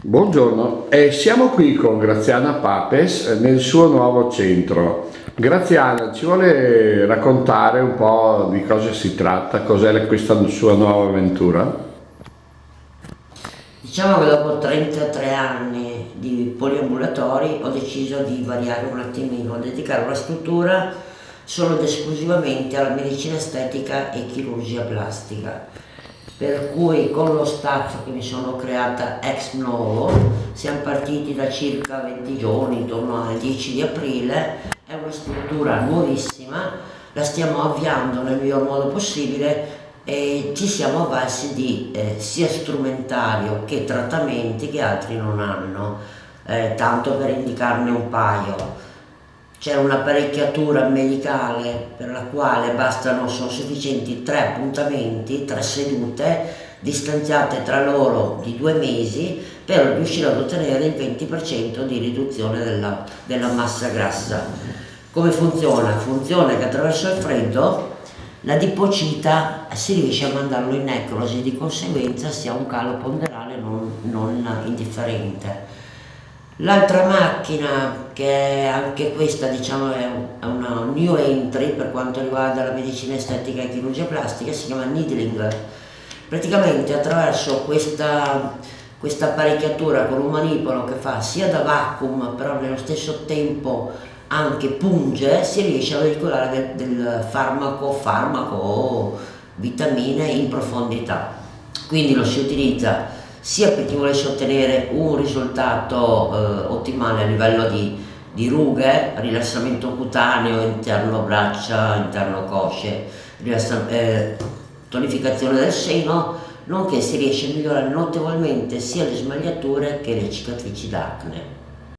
Buongiorno, siamo qui con Graziana Papes nel suo nuovo centro. Graziana, ci vuole raccontare un po' di cosa si tratta, cos'è questa sua nuova avventura? Diciamo che dopo 33 anni di poliambulatori ho deciso di variare un attimino, dedicare una struttura solo ed esclusivamente alla medicina estetica e chirurgia plastica. Per cui con lo staff che mi sono creata ex novo siamo partiti da circa 20 giorni, intorno al 10 di aprile, è una struttura nuovissima, la stiamo avviando nel miglior modo possibile e ci siamo avvalsi di sia strumentario che trattamenti che altri non hanno. Tanto per indicarne un paio. C'è un'apparecchiatura medicale per la quale sono sufficienti 3 appuntamenti, 3 sedute, distanziate tra loro di 2 mesi per riuscire ad ottenere il 20% di riduzione della massa grassa. Come funziona? Funziona che attraverso il freddo l'adipocita si riesce a mandarlo in necrosi, di conseguenza si ha un calo ponderale non indifferente. L'altra macchina, che anche questa diciamo è una new entry per quanto riguarda la medicina estetica e chirurgia plastica, si chiama needling. Praticamente attraverso questa apparecchiatura con un manipolo che fa sia da vacuum però nello stesso tempo anche punge, si riesce a veicolare del farmaco o vitamine in profondità. Quindi lo si utilizza sia per chi volesse ottenere un risultato ottimale a livello di rughe, rilassamento cutaneo, interno braccia, interno cosce, tonificazione del seno, nonché si riesce a migliorare notevolmente sia le smagliature che le cicatrici d'acne.